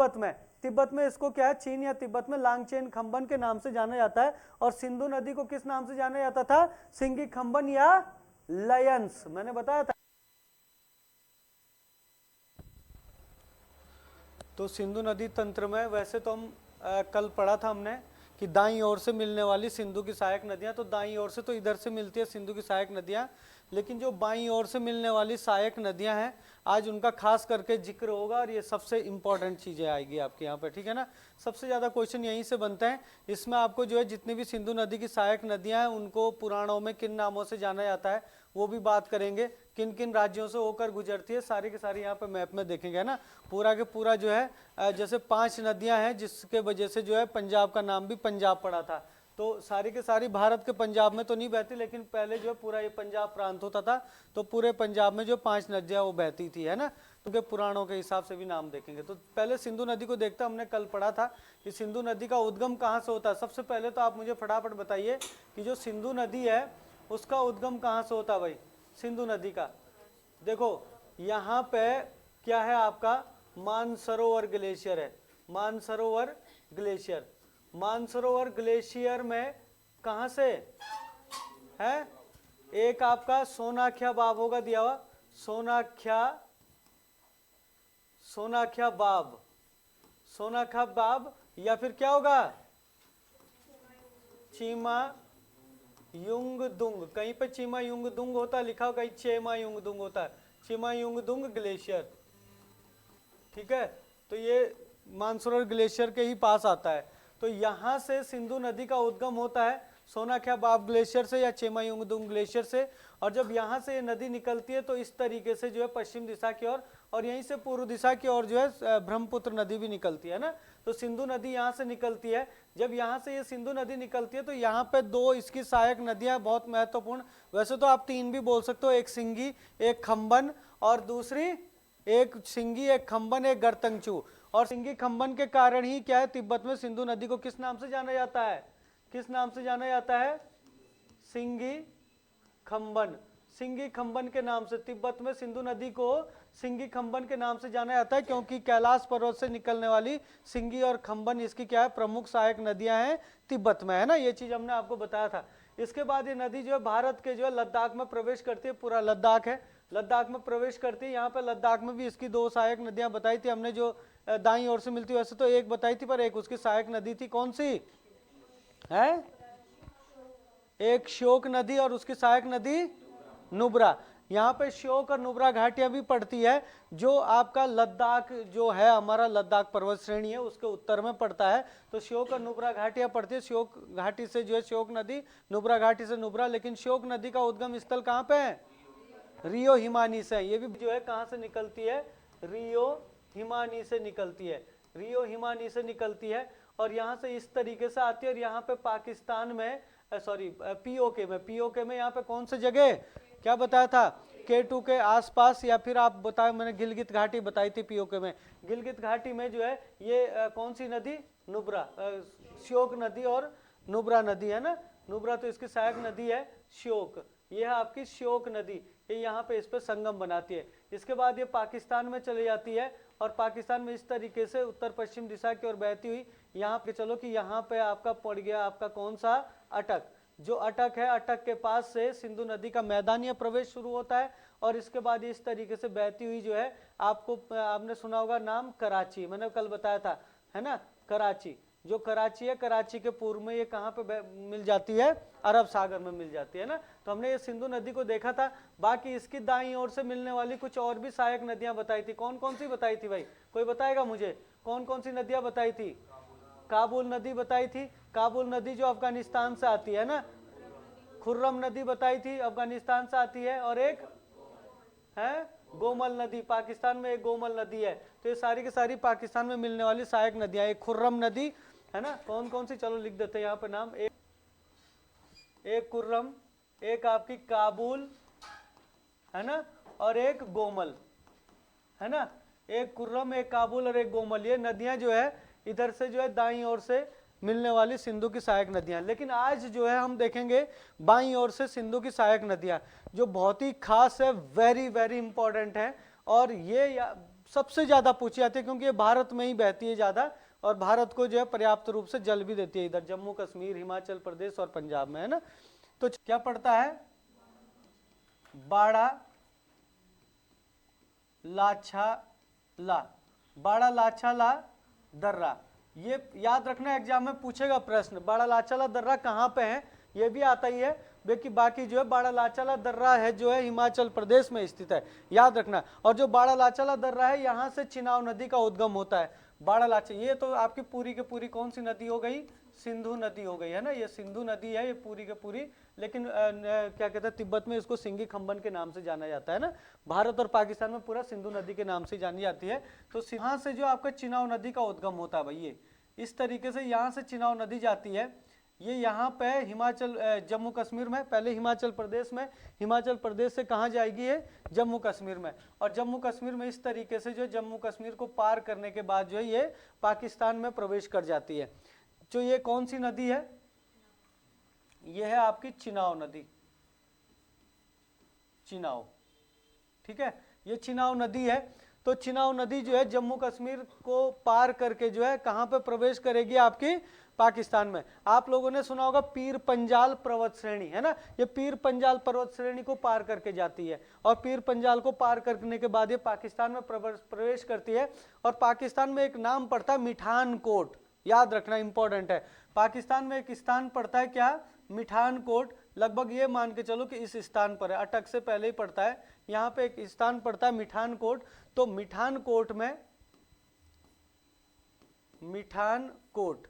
तिब्बत में, तिब्बत में इसको क्या है, चीन या तिब्बत में लांगचेन खंबन के नाम से जाना जाता है। और सिंधु नदी को किस नाम से जाना जाता था, सिंगी खंबन या लायंस, मैंने बताया था। तो सिंधु नदी तंत्र में वैसे तो हम कल पढ़ा था हमने कि दाईं ओर से मिलने वाली सिंधु की सहायक नदियां, तो दाईं ओर से तो इधर से मिलती है सिंधु की सहायक नदियां, लेकिन जो बाईं ओर से मिलने वाली सहायक नदियां हैं आज उनका खास करके जिक्र होगा और ये सबसे इंपॉर्टेंट चीजें आएगी आपके यहाँ पे, ठीक है ना। सबसे ज्यादा क्वेश्चन यहीं से बनते हैं। इसमें आपको जो है जितनी भी सिंधु नदी की सहायक नदियां हैं उनको पुराणों में किन नामों से जाना जाता है वो भी बात करेंगे, किन किन राज्यों से होकर गुजरती है सारी की सारी यहाँ पे मैप में देखेंगे ना। पूरा के पूरा जो है जैसे 5 नदियां हैं जिसके वजह से जो है पंजाब का नाम भी पंजाब पड़ा था। तो सारी के सारी भारत के पंजाब में तो नहीं बहती, लेकिन पहले जो है पूरा ये पंजाब प्रांत होता था, तो पूरे पंजाब में जो 5 नदियां वो बहती थी, है ना। क्योंकि पुराणों के हिसाब से भी नाम देखेंगे। तो पहले सिंधु नदी को देखते, हमने कल पढ़ा था कि सिंधु नदी का उद्गम कहाँ से होता है। सबसे पहले तो आप मुझे फटाफट बताइए कि जो सिंधु नदी है उसका उद्गम कहाँ से होता है भाई, सिंधु नदी का। देखो यहाँ पे क्या है आपका, मानसरोवर ग्लेशियर है, मानसरोवर ग्लेशियर। मानसरोवर ग्लेशियर में कहां से है, एक आपका सोनाख्या बाब होगा दिया हुआ, सोनाख्या बाब, सोनाख्या बाब, या फिर क्या होगा चीमा युंगदुंग, कहीं पे चीमा युंगदुंग होता है लिखा हो, कहीं चेमा युंगदुंग होता है, चीमा युंगदुंग ग्लेशियर, ठीक है। तो ये मानसरोवर ग्लेशियर के ही पास आता है। तो यहाँ से सिंधु नदी का उद्गम होता है सोनाख्या बाब ग्लेशियर से या चेमायुंगदुंग ग्लेशियर से। और जब यहाँ से ये नदी निकलती है तो इस तरीके से जो है पश्चिम दिशा की ओर, और यहीं से पूर्व दिशा की ओर जो है ब्रह्मपुत्र नदी भी निकलती है ना। तो सिंधु नदी यहाँ से निकलती है। जब यहाँ से ये सिंधु नदी निकलती है तो यहाँ पे 2 इसकी सहायक नदियाँ बहुत महत्वपूर्ण, वैसे तो आप 3 भी बोल सकते हो, एक सिंगी, एक खंबन, और दूसरी एक सिंगी, एक खंबन, एक गरतंगचू। और सिंगी खंबन के कारण ही क्या है, तिब्बत में सिंधु नदी को किस नाम से जाना जाता है, किस नाम से जाना जाता है, सिंगी खंबन। सिंगी खंबन के नाम से तिब्बत में सिंधु नदी को सिंगी खंबन के नाम से जाना जाता है, क्योंकि कैलाश पर्वत से निकलने वाली सिंगी और खंबन इसकी क्या है, प्रमुख सहायक नदियां हैं तिब्बत में, है ना। ये चीज हमने आपको बताया था। इसके बाद ये नदी जो है भारत के जो है लद्दाख में प्रवेश करती है, पूरा लद्दाख है, लद्दाख में प्रवेश करती है। यहाँ पे लद्दाख में भी इसकी 2 सहायक नदियां बताई थी हमने, जो दाईं ओर से मिलती, वैसे तो एक बताई थी पर एक उसकी सहायक नदी थी, कौन सी है, एक श्योक नदी और उसकी सहायक नदी नुब्रा। यहाँ पे श्योक और नुब्रा घाटियां भी पड़ती है, जो आपका लद्दाख जो है हमारा लद्दाख पर्वत श्रेणी है उसके उत्तर में पड़ता है। तो श्योक और नुब्रा घाटियां पड़ती है, श्योक घाटी से जो है श्योक नदी, नुब्रा घाटी से नुब्रा। लेकिन श्योक नदी का उद्गम स्थल कहाँ पे है, रियो हिमानी से। ये भी जो है कहाँ से निकलती है, रियो हिमानी से निकलती है, रियो हिमानी से निकलती है। और यहाँ से इस तरीके से आती है, और यहाँ पे पाकिस्तान में पीओके में यहाँ पे कौन सी जगह, क्या बताया था, K2 के आसपास, या फिर आप बताए, मैंने गिलगित घाटी बताई थी पीओके में। गिलगित घाटी में जो है ये कौन सी नदी, नुब्रा, श्योक नदी और नुब्रा नदी, है ना। नुब्रा तो इसकी सहायक नदी है, श्योक, ये है आपकी श्योक नदी, ये यहाँ पे इस पे संगम बनाती है। इसके बाद ये पाकिस्तान में चली जाती है, और पाकिस्तान में इस तरीके से उत्तर पश्चिम दिशा की ओर बहती हुई यहाँ पे, चलो कि यहाँ पे आपका पड़ गया आपका कौन सा, अटक। जो अटक है, अटक के पास से सिंधु नदी का मैदानी प्रवेश शुरू होता है, और इसके बाद इस तरीके से बहती हुई जो है आपने सुना होगा नाम कराची, मैंने कल बताया था, है ना। कराची, जो कराची है, कराची के पूर्व में ये कहाँ पे मिल जाती है, अरब सागर में मिल जाती है ना। तो हमने ये सिंधु नदी को देखा था। बाकी इसकी दाईं ओर से मिलने वाली कुछ और भी सहायक नदियां बताई थी, कौन कौन सी बताई थी भाई, कोई बताएगा मुझे, कौन कौन सी नदियां बताई थी। काबुल नदी बताई थी, काबुल नदी जो अफगानिस्तान से आती है ना। खुर्रम नदी बताई थी, अफगानिस्तान से आती है। और एक है गोमल नदी, पाकिस्तान में एक गोमल नदी है। तो ये सारी की सारी पाकिस्तान में मिलने वाली सहायक नदियां, एक खुर्रम नदी, है ना। कौन कौन सी, चलो लिख देते हैं यहाँ पे नाम, एक खुर्रम, एक आपकी काबुल, है ना, और एक गोमल, है ना। एक खुर्रम, एक काबुल और एक गोमल, ये नदियां जो है इधर से जो है दाईं ओर से मिलने वाली सिंधु की सहायक नदियां। लेकिन आज जो है हम देखेंगे बाईं ओर से सिंधु की सहायक नदियां, जो बहुत ही खास है, वेरी वेरी इंपॉर्टेंट है। और ये सबसे ज्यादा पूछी जाती है क्योंकि ये भारत में ही बहती है ज्यादा, और भारत को जो है पर्याप्त रूप से जल भी देती है, इधर जम्मू कश्मीर, हिमाचल प्रदेश और पंजाब में, है ना। तो क्या पड़ता है, बाड़ा लाछाला, बाड़ा लाछाला दर्रा, ये याद रखना, एग्जाम में पूछेगा प्रश्न, बाड़ा लाछाला दर्रा कहाँ पे है, ये भी आता ही है। बाकी जो है बाड़ा लाछाला दर्रा है जो है हिमाचल प्रदेश में स्थित है, याद रखना। और जो बाड़ा लाछाला दर्रा है यहाँ से चिनाब नदी का उद्गम होता है। बाड़ा लाचा, ये तो आपकी पूरी की पूरी कौन सी नदी हो गई, सिंधु नदी हो गई, है ना। ये सिंधु नदी है ये पूरी की पूरी, लेकिन क्या कहते हैं तिब्बत में इसको सिंगी खंबन के नाम से जाना जाता है ना। भारत और पाकिस्तान में पूरा सिंधु नदी के नाम से जानी जाती है। तो यहाँ से जो आपका चिनाब नदी का उद्गम होता है भाई, ये इस तरीके से यहाँ से चिनाब नदी जाती है। ये यहाँ पे हिमाचल जम्मू कश्मीर में, पहले हिमाचल प्रदेश में, हिमाचल प्रदेश से कहाँ जाएगी ये, जम्मू कश्मीर में, और जम्मू कश्मीर में इस तरीके से जो जम्मू कश्मीर को पार करने के बाद जो है ये पाकिस्तान में प्रवेश कर जाती है। जो ये कौन सी नदी है, ये है आपकी चिनाब नदी, चिनाब, ठीक है, ये चिनाब नदी है। तो चिनाब नदी जो है जम्मू कश्मीर को पार करके जो है कहाँ पे प्रवेश करेगी, आपकी पाकिस्तान में। आप लोगों ने सुना होगा पीर पंजाल पर्वत श्रेणी, है ना, ये पीर पंजाल पर्वत श्रेणी को पार करके जाती है, और पीर पंजाल को पार करने के बाद ये पाकिस्तान में प्रवेश करती है। और पाकिस्तान में एक नाम पड़ता है मिठान कोट, याद रखना, इंपॉर्टेंट है। पाकिस्तान में एक स्थान पड़ता है क्या, मिठान कोट, लगभग ये मान के चलो कि इस स्थान पर है, अटक से पहले ही पड़ता है, यहाँ पे एक स्थान पड़ता है मिठान कोट। तो मिठान कोट में, मिठान कोट,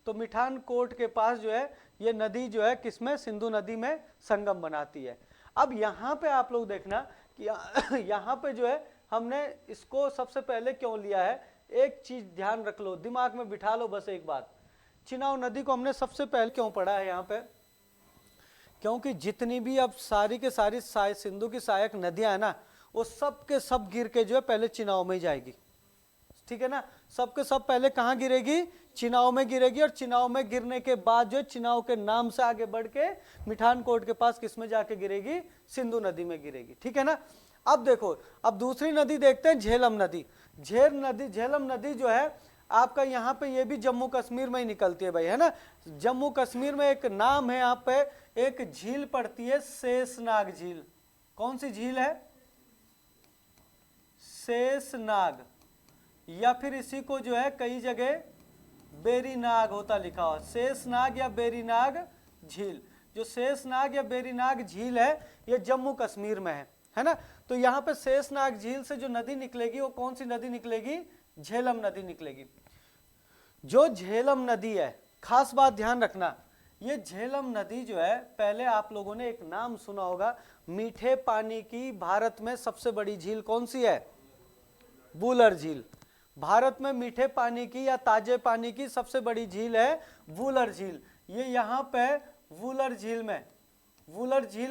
तो मिठान कोट के पास जो है ये नदी जो है किसमें, सिंधु नदी में संगम बनाती है। अब यहाँ पे आप लोग देखना कि यहाँ पे जो है हमने इसको सबसे पहले क्यों लिया है, एक चीज ध्यान रख लो, दिमाग में बिठा लो बस एक बात, चिनाब नदी को हमने सबसे पहले क्यों पढ़ा है यहाँ पे, क्योंकि जितनी भी अब सारी के सारी सिंधु की सहायक नदियां है ना, वो सब के सब गिर के जो है पहले चिनाब में ही जाएगी, ठीक है ना। सब के सब पहले कहाँ गिरेगी, चिनाब में गिरेगी, और चिनाब में गिरने के बाद जो चिनाब के नाम से आगे बढ़ के मिठान कोट के पास किसमें जाके गिरेगी, सिंधु नदी में गिरेगी, ठीक है ना। अब देखो, अब दूसरी नदी देखते हैं, झेलम नदी। झेलम नदी जो है आपका यहाँ पे ये भी जम्मू कश्मीर में ही निकलती है भाई, है ना। जम्मू कश्मीर में एक नाम है, यहाँ पे एक झील पड़ती है शेषनाग झील, कौन सी झील है, शेषनाग, या फिर इसी को जो है कई जगह बेरीनाग होता लिखा हुआ, शेषनाग या बेरीनाग झील। जो शेषनाग या बेरीनाग झील है ये जम्मू कश्मीर में है ना। तो यहाँ पे शेषनाग झील से जो नदी निकलेगी वो कौन सी नदी निकलेगी, झेलम नदी निकलेगी। जो झेलम नदी है, खास बात ध्यान रखना, ये झेलम नदी जो है, पहले आप लोगों ने एक नाम सुना होगा, मीठे पानी की भारत में सबसे बड़ी झील कौन सी है, वुलर झील। भारत में मीठे पानी की या ताजे पानी की सबसे बड़ी झील है वुलर झील। ये यहाँ पे वुलर झील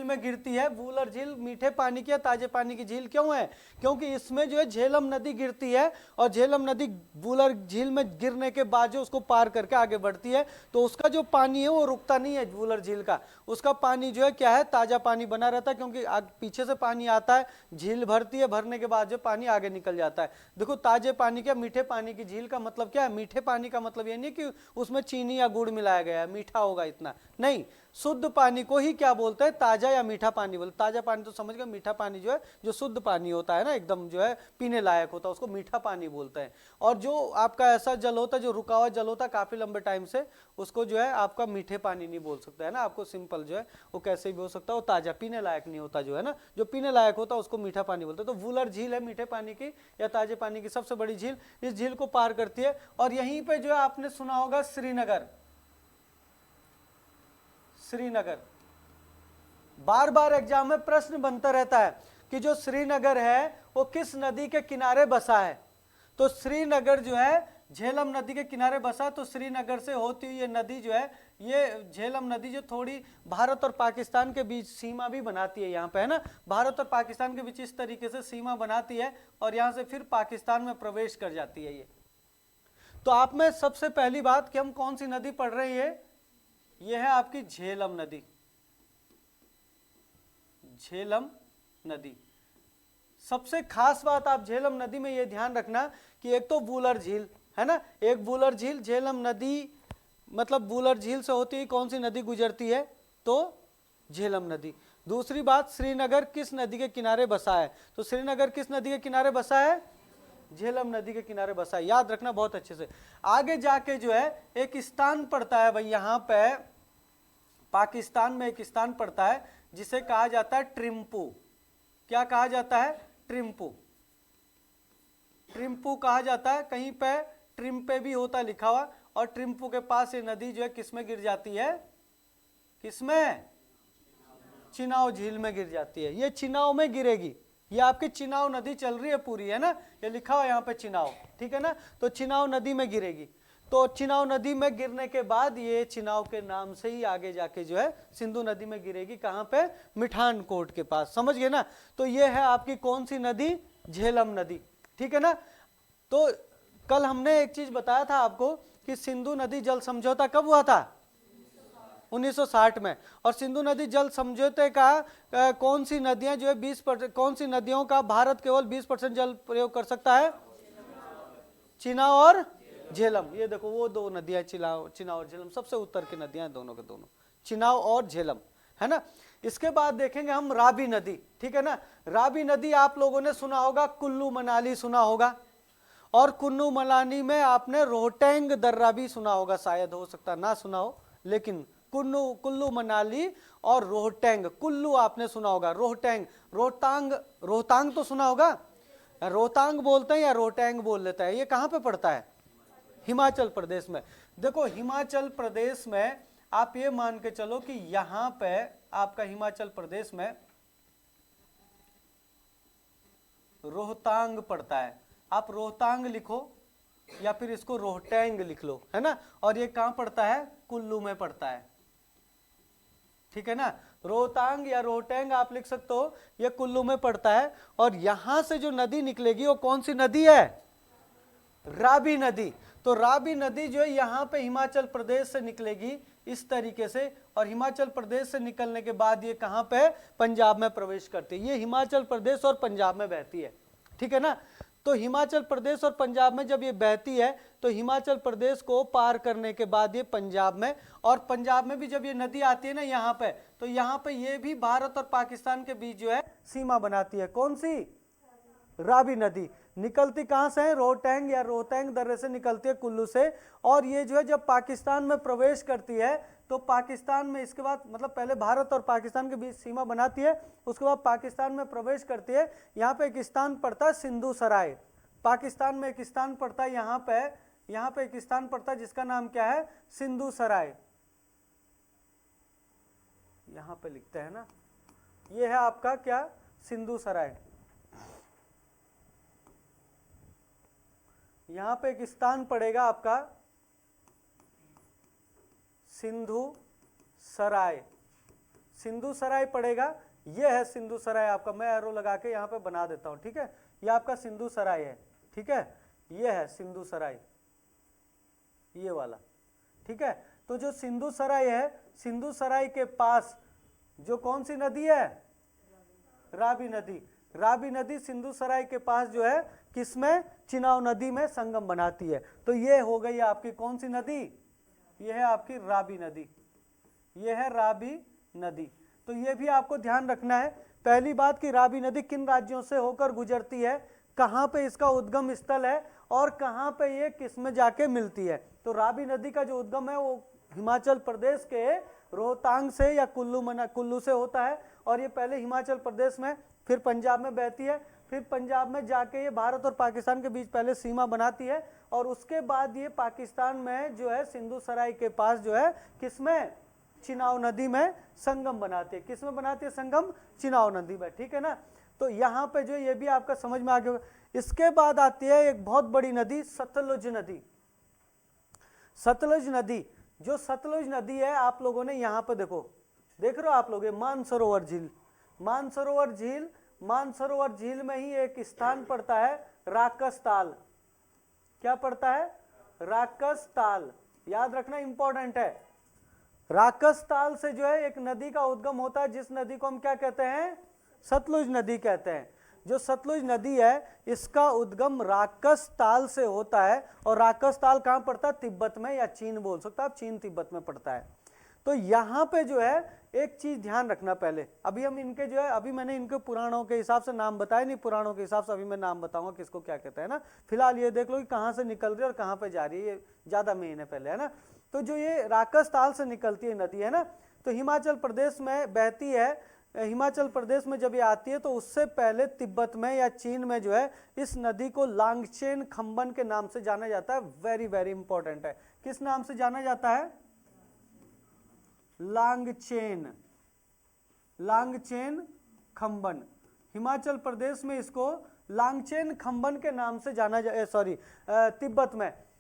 में गिरती है। वुलर झील मीठे पानी की या ताजे पानी की झील क्यों है, क्योंकि इसमें जो है झेलम नदी गिरती है, और झेलम नदी वुलर झील में गिरने के बाद जो उसको पार करके आगे बढ़ती है, तो उसका जो पानी है वो रुकता नहीं है वुलर झील का, उसका पानी जो है क्या है, ताजा पानी बना रहता है, क्योंकि पीछे से पानी आता है, झील भरती है, भरने के बाद जो पानी आगे निकल जाता है। देखो ताजे पानी क्या, मीठे पानी की झील का मतलब क्या है, मीठे पानी का मतलब ये नहीं कि उसमें चीनी या गुड़ मिलाया गया है, मीठा होगा इतना नहीं, शुद्ध पानी को ही क्या बोलते हैं, ताजा या मीठा पानी बोलते। ताजा पानी तो समझ गए, मीठा पानी जो है जो शुद्ध पानी होता है ना, एकदम जो है पीने लायक होता है, उसको मीठा पानी बोलते हैं। और जो आपका ऐसा जल होता है जो रुका हुआ जल होता है काफी लंबे टाइम से, उसको जो है आपका मीठे पानी नहीं बोल सकता है ना, आपको सिंपल जो है वो कैसे भी हो सकता है, वो ताजा पीने लायक नहीं होता, जो है ना, जो पीने लायक होता है उसको मीठा पानी बोलते हैं। तो वुलर झील है मीठे पानी की या ताजे पानी की सबसे बड़ी झील, इस झील को पार करती है। और यहीं पे जो है आपने सुना होगा श्रीनगर, बार बार एग्जाम में प्रश्न बनता रहता है कि जो श्रीनगर है वो किस नदी के किनारे बसा है। तो श्रीनगर जो है झेलम नदी के किनारे बसा, तो श्रीनगर से होती हुई ये नदी जो है, ये झेलम नदी जो थोड़ी भारत और पाकिस्तान के बीच सीमा भी बनाती है, यहाँ पे है ना, भारत और पाकिस्तान के बीच इस तरीके से सीमा बनाती है, और यहाँ से फिर पाकिस्तान में प्रवेश कर जाती है ये। तो आप में सबसे पहली बात कि हम कौन सी नदी पढ़ रहे हैं, ये है आपकी झेलम नदी, झेलम नदी। सबसे खास बात आप झेलम नदी में ये ध्यान रखना कि एक तो वूलर झील है ना, एक वूलर झील, झेलम नदी मतलब वूलर झील से होती हुई कौन सी नदी गुजरती है, तो झेलम नदी। दूसरी बात, श्रीनगर किस नदी के किनारे बसा है, तो श्रीनगर किस नदी के किनारे बसा है, झेलम नदी के किनारे बसा है, याद रखना बहुत अच्छे से। आगे जाके जो है एक स्थान पड़ता है भाई, यहाँ पे पाकिस्तान में एक स्थान पड़ता है जिसे कहा जाता है ट्रिम्पू। क्या कहा जाता है, ट्रिम्पू, ट्रिम्पू कहा जाता है। कहीं पे ट्रिम्पे भी होता है लिखा हुआ, और ट्रिम्पू के पास ये नदी जो है किसमें गिर जाती है, किसमें, चिनाव झील में गिर जाती है। ये चिनाव में गिरेगी, ये आपकी चिनाव नदी चल रही है पूरी, है ना, ये लिखा हुआ यहाँ पे चिनाव, ठीक है ना, तो चिनाव नदी में गिरेगी। तो चिनाव नदी में गिरने के बाद ये चिनाव के नाम से ही आगे जाके जो है सिंधु नदी में गिरेगी, कहाँ पे, मिठान कोट के पास, समझ गए ना। तो ये है आपकी कौन सी नदी, झेलम नदी, ठीक है ना। तो कल हमने एक चीज बताया था आपको कि सिंधु नदी जल समझौता कब हुआ था, 1960 में। और सिंधु नदी जल समझौते का कौन सी नदियां जो है 20%, कौन सी नदियों का भारत केवल 20% जल प्रयोग कर सकता है, चिनाव और झेलम। ये देखो वो दो नदियां, चिनाव और झेलम, सबसे उत्तर की नदियां दोनों के दोनों, चिनाव और झेलम, है ना। इसके बाद देखेंगे हम रावी नदी, ठीक है ना। रावी नदी आप लोगों ने सुना होगा, कुल्लू मनाली सुना होगा, और कुल्लू मनाली में आपने रोहटेंग दर्रा भी सुना होगा, शायद हो सकता ना सुना हो, लेकिन कुल्लू मनाली और रोहटेंग, कुल्लू आपने सुना होगा, रोहटेंग, रोहतांग, रोहतांग तो सुना होगा, रोहतांग बोलते हैं या रोहटेंग बोल लेता है, ये कहाँ पे पड़ता है, हिमाचल प्रदेश में। देखो हिमाचल प्रदेश में आप ये मान के चलो कि यहां पे आपका हिमाचल प्रदेश में रोहतांग पड़ता है, आप रोहतांग लिखो या फिर इसको रोहटेंग लिख लो, है ना। और ये कहां पड़ता है, कुल्लू में पड़ता है, ठीक है ना। रोहतांग या रोहटेंग आप लिख सकते हो, ये कुल्लू में पड़ता है। और यहां से जो नदी निकलेगी वो कौन सी नदी है, रावी नदी। तो रावी नदी जो है यहाँ पे हिमाचल प्रदेश से निकलेगी इस तरीके से, और हिमाचल प्रदेश से निकलने के बाद ये कहाँ पे, पंजाब में प्रवेश करती है। ये हिमाचल प्रदेश और पंजाब में बहती है, ठीक है ना। तो हिमाचल प्रदेश और पंजाब में जब ये बहती है तो हिमाचल प्रदेश को पार करने के बाद ये पंजाब में, और पंजाब में भी जब ये नदी आती है ना यहाँ पे, तो यहाँ पे ये भी भारत और पाकिस्तान के बीच जो है सीमा बनाती है। कौन सी, रावी नदी। निकलती कहां से है, रोहटेंग या रोहतांग दर्रे से निकलती है, कुल्लू से। और ये जो है जब पाकिस्तान में प्रवेश करती है तो पाकिस्तान में, इसके बाद मतलब पहले भारत और पाकिस्तान के बीच सीमा बनाती है, उसके बाद पाकिस्तान में प्रवेश करती है। यहाँ पे एक स्थान पड़ता है सिंधु सराय, पाकिस्तान में एक स्थान पड़ता है, यहाँ पे एक स्थान पड़ता है जिसका नाम क्या है, सिंधु सराय, यहाँ पे लिखते हैं ना, ये है आपका क्या, सिंधु सराय। यहां पे एक स्थान पड़ेगा आपका सिंधु सराय, सिंधु सराय पड़ेगा, ये है सिंधु सराय आपका, मैं एरो लगा के यहाँ पे बना देता हूँ, ठीक है। ये आपका सिंधु सराय है, ठीक है, ये है सिंधु सराय, ये वाला, ठीक है। तो जो सिंधु सराय है, सिंधु सराय के पास जो कौन सी नदी है, रावी नदी। रावी नदी सिंधु सराय के पास जो है किसमें, चिनाव नदी में संगम बनाती है। तो ये हो गई आपकी कौन सी नदी, ये है आपकी रावी नदी, ये है रावी नदी। तो ये भी आपको ध्यान रखना है। पहली बात कि रावी नदी किन राज्यों से होकर गुजरती है, कहाँ पे इसका उद्गम स्थल है, और कहाँ पे ये किसमें जाके मिलती है। तो रावी नदी का जो उद्गम है वो हिमाचल प्रदेश के रोहतांग से या कुल्लू से होता है, और ये पहले हिमाचल प्रदेश में, फिर पंजाब में बहती है, फिर पंजाब में जाके ये भारत और पाकिस्तान के बीच पहले सीमा बनाती है, और उसके बाद ये पाकिस्तान में जो है सिंधु सराय के पास जो है किसमें, चिनाव नदी में संगम बनाती है। किसमें बनाती है संगम, चिनाव नदी में, ठीक है ना। तो यहाँ पे जो ये भी आपका समझ में आ गया होगा। इसके बाद आती है एक बहुत बड़ी नदी, सतलुज नदी। सतलुज नदी, जो सतलुज नदी है आप लोगों ने यहाँ पे देखो, देख रहे हो आप लोग, मानसरोवर झील, मानसरोवर झील, मानसरोवर झील में ही एक स्थान पड़ता है राकस ताल। क्या पड़ता है, राकस ताल, याद रखना इंपॉर्टेंट है। राकस ताल से जो है एक नदी का उद्गम होता है, जिस नदी को हम क्या कहते हैं, सतलुज नदी कहते हैं। जो सतलुज नदी है इसका उद्गम राकस ताल से होता है, और राकस ताल कहाँ पड़ता है? तिब्बत में, या चीन बोल सकता है आप, चीन तिब्बत में पड़ता है। तो यहाँ पे जो है एक चीज ध्यान रखना पहले, अभी हम इनके जो है, अभी मैंने इनके पुराणों के हिसाब से नाम बताए नहीं, पुराणों के हिसाब से अभी मैं नाम बताऊंगा किसको क्या कहते हैं ना। फिलहाल ये देख लो कि कहाँ से निकल रही है और कहाँ पे जा रही है, ये ज्यादा मेन है पहले, है ना। तो जो ये राकस ताल से निकलती है नदी है ना, तो हिमाचल प्रदेश में बहती है। हिमाचल प्रदेश में जब ये आती है तो उससे पहले तिब्बत में या चीन में जो है इस नदी को लांगचेन खंबन के नाम से जाना जाता है। वेरी वेरी इंपॉर्टेंट है, किस नाम से जाना जाता है? लांगचेन, लांगचेन खंबन। हिमाचल प्रदेश में इसको लांगचेन खंबन के नाम से जाना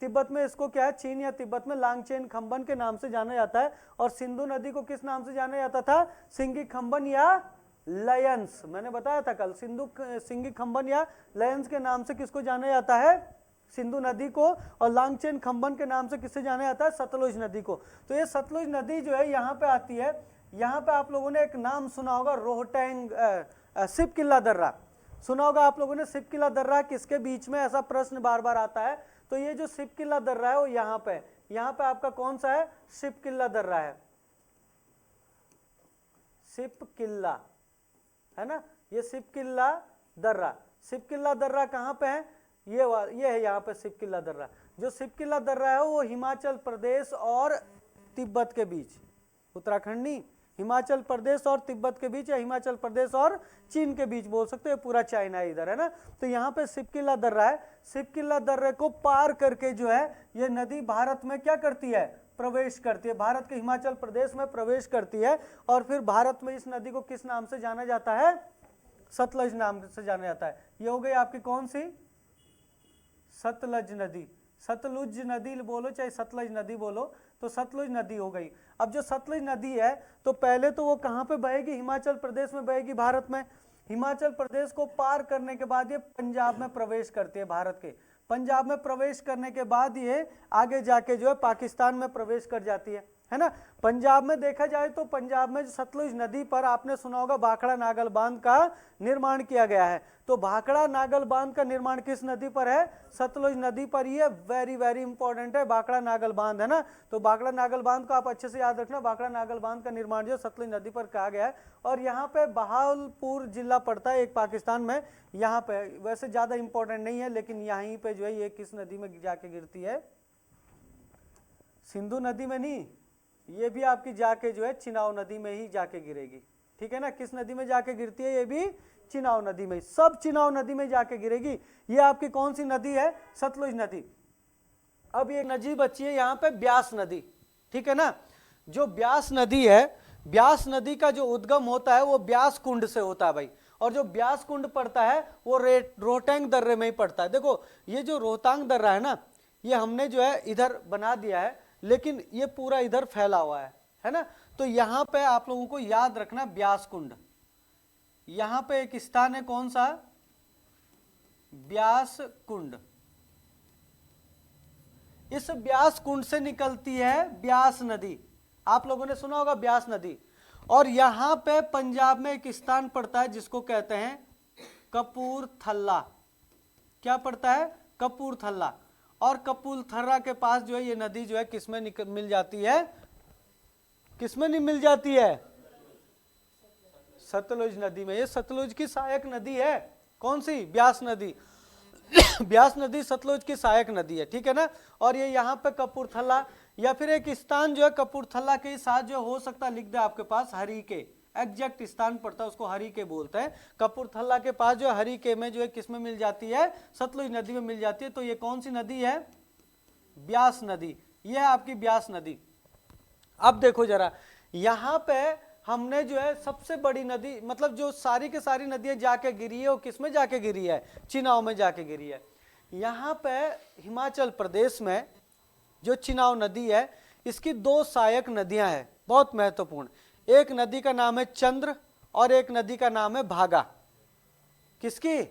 तिब्बत में इसको क्या है? चीन या तिब्बत में लांगचेन खंबन के नाम से जाना जाता है। और सिंधु नदी को किस नाम से जाना जाता था? सिंगी खंबन या लयंस। मैंने बताया था कल, सिंगी खंबन या लयंस के नाम से किसको जाना जाता है? सिंधु नदी को। और लांगचेन खंबन के नाम से किससे जाना जाता है? सतलुज नदी को। तो ये सतलुज नदी जो है यहाँ पे आती है। यहाँ पे आप लोगों ने एक नाम सुना होगा, रोहटैंग सिपकिल्ला दर्रा सुना होगा आप लोगों ने। सिपकिल्ला दर्रा किसके बीच में? ऐसा प्रश्न बार बार आता है। तो ये जो सिपकिल्ला दर्रा है वो यहाँ पे आपका कौन सा है? सिपकिल्ला दर्रा है, सिपकिल्ला, है ना। ये सिपकिल्ला दर्रा कहाँ पे है? ये है यहाँ पे सिपकिल्ला दर्रा। जो सिपकिल्ला दर्रा है वो हिमाचल प्रदेश और तिब्बत के बीच, उत्तराखंड नहीं, हिमाचल प्रदेश और तिब्बत के बीच, या हिमाचल प्रदेश और चीन के बीच बोल सकते हैं, पूरा चाइना इधर है ना। तो यहाँ पे सिपकिल्ला दर्रा है। सिपकिल्ला दर्रे को पार करके जो है ये नदी भारत में क्या करती है? प्रवेश करती है, भारत के हिमाचल प्रदेश में प्रवेश करती है। और फिर भारत में इस नदी को किस नाम से जाना जाता है? सतलज नाम से जाना जाता है। ये हो गई आपकी कौन सी? सतलज नदी। सतलुज नदी बोलो चाहे सतलज नदी बोलो, तो सतलुज नदी हो गई। अब जो सतलुज नदी है तो पहले तो वो कहाँ पे बहेगी? हिमाचल प्रदेश में बहेगी, भारत में। हिमाचल प्रदेश को पार करने के बाद ये पंजाब में प्रवेश करती है, भारत के पंजाब में प्रवेश करने के बाद ये आगे जाके जो है पाकिस्तान में प्रवेश कर जाती है ना। पंजाब में देखा जाए तो पंजाब में सतलुज नदी पर आपने सुना होगा भाखड़ा नागल बांध का निर्माण किया गया है। तो भाखड़ा नागल बांध का निर्माण किस नदी पर है? सतलुज नदी पर ही है। वेरी वेरी इंपॉर्टेंट है भाखड़ा नागल बांध, है ना। तो भाखड़ा नागल बांध को आप अच्छे से याद रखना। भाखड़ा नागल बांध का निर्माण जो सतलुज नदी पर कहा गया है। और यहाँ पे बहावलपुर जिला पड़ता है एक पाकिस्तान में। यहाँ पे वैसे ज्यादा इंपॉर्टेंट नहीं है, लेकिन यहीं पे जो है ये किस नदी में जाके गिरती है? सिंधु नदी में नहीं, ये भी आपकी जाके जो है चिनाव नदी में ही जाके गिरेगी, ठीक है ना। किस नदी में जाके गिरती है? ये भी चिनाव नदी में, सब चिनाव नदी में जाके गिरेगी। ये आपकी कौन सी नदी है? सतलुज नदी। अब ये नदी बची है यहाँ पे ब्यास नदी, ठीक है ना। जो ब्यास नदी है, ब्यास नदी का जो उद्गम होता है वो ब्यास कुंड से होता है भाई। और जो ब्यास कुंड पड़ता है वो रोहतांग दर्रे में ही पड़ता है। देखो ये जो रोहतांग दर्रा है ना, ये हमने जो है इधर बना दिया है, लेकिन ये पूरा इधर फैला हुआ है ना। तो यहाँ पे आप लोगों को याद रखना ब्यास कुंड। यहाँ पे एक स्थान है, कौन सा? ब्यास कुंड। इस ब्यास कुंड से निकलती है ब्यास नदी। आप लोगों ने सुना होगा ब्यास नदी। और यहाँ पे पंजाब में एक स्थान पड़ता है जिसको कहते हैं कपूरथला। क्या पड़ता है? कपूरथला। और कपूरथला के पास जो है ये नदी जो है किसमें मिल जाती है? किसमें नहीं मिल जाती है? सतलुज नदी में। ये सतलुज की सहायक नदी है। कौन सी? ब्यास नदी। ब्यास नदी सतलुज की सहायक नदी है, ठीक है ना। और ये यहाँ पे कपूरथला, या फिर एक स्थान जो है कपूरथला के साथ जो हो सकता है, लिख दे आपके पास, हरिके। एग्जैक्ट स्थान पड़ता है, उसको हरिके बोलते हैं। कपूरथला के पास जो हरिके में जो है किसमें मिल जाती है? सतलुज नदी में मिल जाती है। तो ये कौन सी नदी है? ब्यास नदी। ये है आपकी ब्यास नदी। अब देखो जरा, यहाँ पे हमने जो है सबसे बड़ी नदी, मतलब जो सारी के सारी नदियां जाके गिरी है, वो किसमें जाके गिरी है? चिनाव में जाके गिरी है। यहाँ पे हिमाचल प्रदेश में जो चिनाव नदी है, इसकी दो सहायक नदियां हैं, बहुत महत्वपूर्ण। एक नदी का नाम है चंद्र और एक नदी का नाम है भागा। किसकी?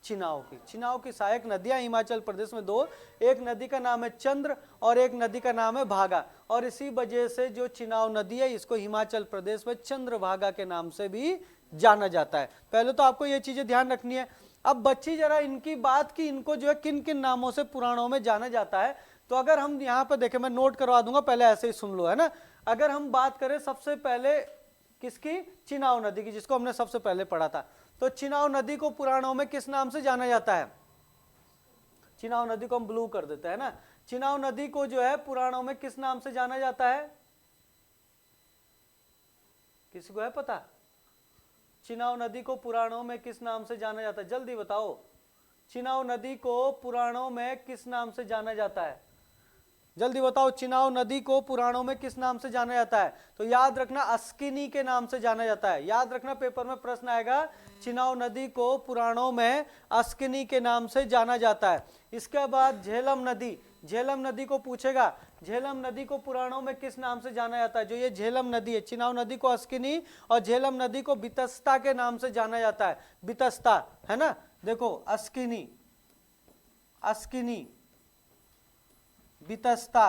चिनाव की सहायक नदियां हिमाचल प्रदेश में दो, एक नदी का नाम है चंद्र और एक नदी का नाम है भागा, और इसी वजह से जो चिनाव नदी है इसको हिमाचल प्रदेश में चंद्रभागा के नाम से भी जाना जाता है। पहले तो आपको ये चीजें ध्यान रखनी है। अब बच्ची जरा इनकी बात की इनको जो है किन किन नामों से पुराणों में जाना जाता है, तो अगर हम यहाँ पर देखें, मैं नोट करवा दूंगा, पहले ऐसे ही सुन लो, है ना। अगर हम बात करें सबसे पहले किसकी, चिनाव नदी की, जिसको हमने सबसे पहले पढ़ा था, तो चिनाव नदी को पुराणों में किस नाम से जाना जाता है? चिनाव नदी को हम ब्लू कर देते हैं ना। चिनाव नदी को जो है पुराणों में किस नाम से जाना जाता है? किसी को है पता? चिनाव नदी को पुराणों में किस नाम से जाना जाता है? जल्दी बताओ, चिनाव नदी को पुराणों में किस नाम से जाना जाता है? जल्दी बताओ, चिनाव नदी को पुराणों में किस नाम से जाना जाता है? तो याद रखना अस्किनी के नाम से जाना जाता है। याद रखना, पेपर में प्रश्न आएगा, चिनाव नदी को पुराणों में अस्किनी के नाम से जाना जाता है। इसके बाद झेलम नदी, झेलम नदी को पूछेगा, झेलम नदी को पुराणों में किस नाम से जाना जाता है? जो ये झेलम नदी है, चिनाव नदी को अस्किनी और झेलम नदी को बितस्ता के नाम से जाना जाता है। बितस्ता, है ना, देखो अस्किनी, अस्किनी, बितस्ता,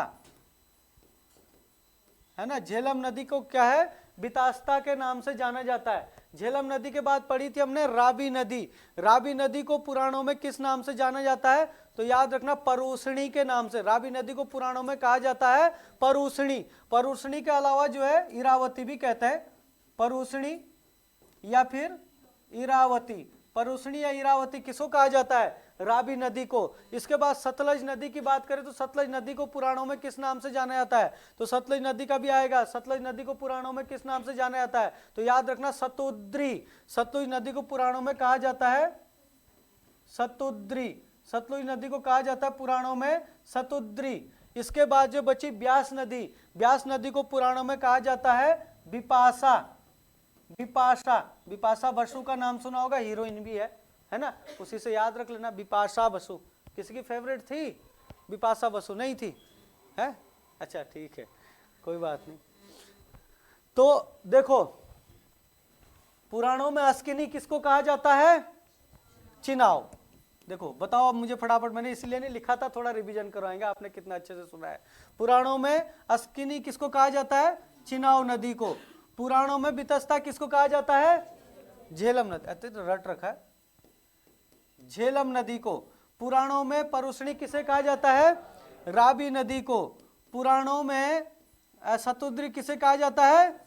है ना। झेलम नदी को क्या है? बितास्ता के नाम से जाना जाता है। झेलम नदी के बाद पढ़ी थी हमने रावी नदी, रावी नदी को पुराणों में किस नाम से जाना जाता है? तो याद रखना परूषणी के नाम से। रावी नदी को पुराणों में कहा जाता है परूषणी। परूषणी के अलावा जो है इरावती भी कहते हैं, परूषणी या फिर इरावती। परूषणी या इरावती किसको कहा जाता है? रावी नदी को। इसके बाद सतलज नदी की बात करें तो सतलज नदी को पुराणों में किस नाम से जाना जाता है? तो सतलज नदी का भी आएगा, सतलज नदी को पुराणों में किस नाम से जाना जाता है? तो याद रखना सतुद्री। सतलुज नदी को पुराणों में कहा जाता है सतुद्री। सतलुज नदी को कहा जाता है पुराणों में सतुद्री। इसके बाद जो बची ब्यास नदी, ब्यास नदी को पुराणों में कहा जाता है बिपाशा। बिपाशा, बिपाशा बसु का नाम सुना होगा, हीरोइन भी है ना, उसी से याद रख लेना, बिपाशा बसु। किसी की फेवरेट थी बिपाशा बसु? नहीं थी, है? अच्छा ठीक है, कोई बात नहीं। तो देखो पुराणों में अस्किनी किसको कहा जाता है? चिनाव। देखो बताओ अब मुझे फटाफट, मैंने इसलिए नहीं लिखा था, थोड़ा रिवीजन करवाएंगे, आपने कितना अच्छे से सुना है। पुराणों में अस्किनी किसको कहा जाता है? चिनाव नदी को। पुराणों में बितस्ता किसको कहा जाता है? झेलम नदी, तो रट रखा है, झेलम नदी को। पुराणों में परूषणी किसे कहा जाता है? रावी नदी को। पुराणों में सतुद्री किसे कहा जाता है?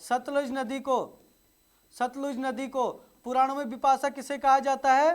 सतलुज नदी को। सतलुज नदी को। पुराणों में बिपाशा किसे कहा जाता है?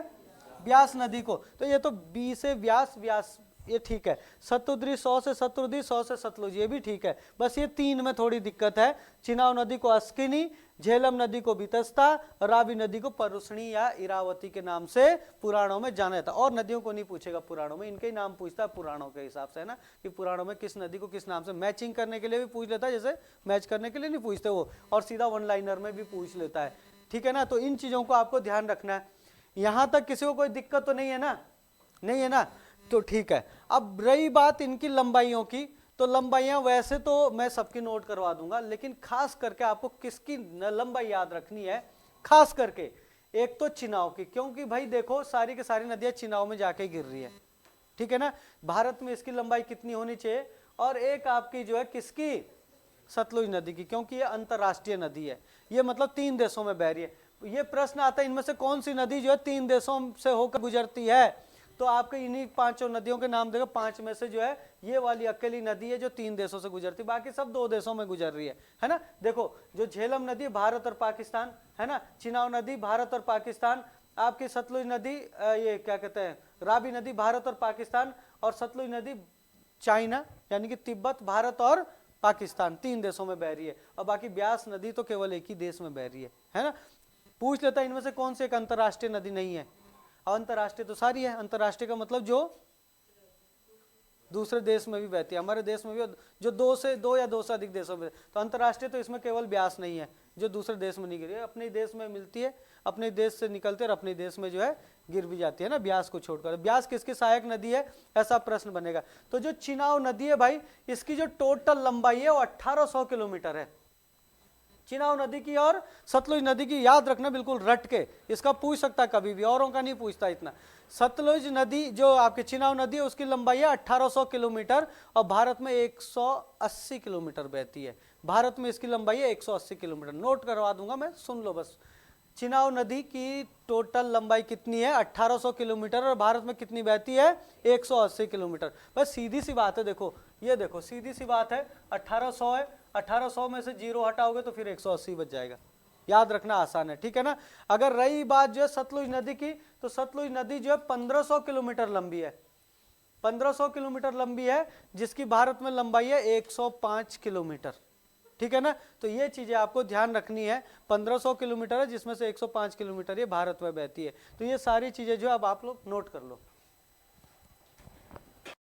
व्यास नदी को। तो ये तो बी से व्यास, व्यास ये ठीक है। सतुद्री 100 से सतुद्री, 100 से सतलुज, ये भी ठीक है। बस ये तीन में थोड़ी दिक्कत है। चिनाव नदी को अस्किनी, झेलम नदी को बितस्ता, रावी नदी को परूषणी या इरावती के नाम से पुराणों में जाना जाता है। और नदियों को नहीं पूछेगा पुराणों में, इनके ही नाम पूछता है पुराणों के हिसाब से, है ना, कि पुराणों में किस नदी को किस नाम से। मैचिंग करने के लिए भी पूछ लेता है, जैसे मैच करने के लिए नहीं पूछते वो, और सीधा वन लाइनर में भी पूछ लेता है, ठीक है ना। तो इन चीजों को आपको ध्यान रखना है। यहां तक किसी को कोई दिक्कत तो नहीं है ना? नहीं है ना, तो ठीक है। अब रही बात इनकी लंबाइयों की, तो लंबाइयां वैसे तो मैं सबकी नोट करवा दूंगा, लेकिन खास करके आपको किसकी लंबाई याद रखनी है? खास करके एक तो चिनाव की, क्योंकि भाई देखो सारी की सारी नदियां चिनाव में जाके गिर रही है, ठीक है ना। भारत में इसकी लंबाई कितनी होनी चाहिए? और एक आपकी जो है किसकी? सतलुज नदी की, क्योंकि ये अंतरराष्ट्रीय नदी है, ये मतलब 3 देशों में बह रही है। ये प्रश्न आता है इनमें से कौन सी नदी जो है 3 देशों से होकर गुजरती है? तो आपके इन्हीं 5 नदियों के नाम देगा, 5 में से जो है ये वाली अकेली नदी है जो 3 देशों से गुजरती, बाकी सब 2 देशों में गुजर रही है ना। देखो जो झेलम नदी भारत और पाकिस्तान, है ना, चिनाव नदी भारत और पाकिस्तान, आपकी सतलुज नदी ये क्या कहते हैं रावी नदी भारत और पाकिस्तान, और सतलुज नदी चाइना यानी कि तिब्बत, भारत और पाकिस्तान, 3 देशों में बह रही है। और बाकी ब्यास नदी तो केवल एक ही देश में बह रही है ना। पूछ लेता है इनमें से कौन सी एक अंतरराष्ट्रीय नदी नहीं है? अंतरराष्ट्रीय तो सारी है, अंतरराष्ट्रीय का मतलब जो दूसरे देश में भी बहती है, हमारे देश में भी जो 2 या 2 से अधिक देशों में। तो अंतरराष्ट्रीय तो इसमें केवल ब्यास नहीं है जो दूसरे देश में नहीं गिरी है, अपने देश में मिलती है, अपने देश से निकलते और अपने देश में जो है गिर भी जाती है ना, ब्यास को छोड़कर। ब्यास किसकी सहायक नदी है, ऐसा प्रश्न बनेगा। तो जो चिनाव नदी है भाई, इसकी जो टोटल लंबाई है वो 1800 किलोमीटर है। चिनाब नदी की और सतलुज नदी की याद रखना बिल्कुल रट के, इसका पूछ सकता कभी भी, औरों का नहीं पूछता इतना। सतलुज नदी जो आपके चिनाब नदी है उसकी लंबाई है 1800 किलोमीटर और भारत में 180 किलोमीटर बहती है। भारत में इसकी लंबाई है 180 किलोमीटर, नोट करवा दूंगा मैं, सुन लो बस। चिनाब नदी की टोटल लंबाई कितनी है 1800 किलोमीटर और भारत में कितनी बहती है 180 किलोमीटर। बस सीधी सी बात है, देखो ये देखो सीधी सी बात है, 1800 है, 1800 में से 0 हटाओगे तो फिर 180 बच जाएगा, याद रखना आसान है, ठीक है ना। अगर रही बात जो है सतलुज नदी की, तो सतलुज नदी जो है 1500 किलोमीटर लंबी है, 1500 किलोमीटर लंबी है, जिसकी भारत में लंबाई है 105 किलोमीटर, ठीक है ना। तो ये चीजें आपको ध्यान रखनी है, 1500 किलोमीटर है जिसमें से 105 किलोमीटर ये भारत में बहती है। तो ये सारी चीजें जो अब आप लोग नोट कर लो।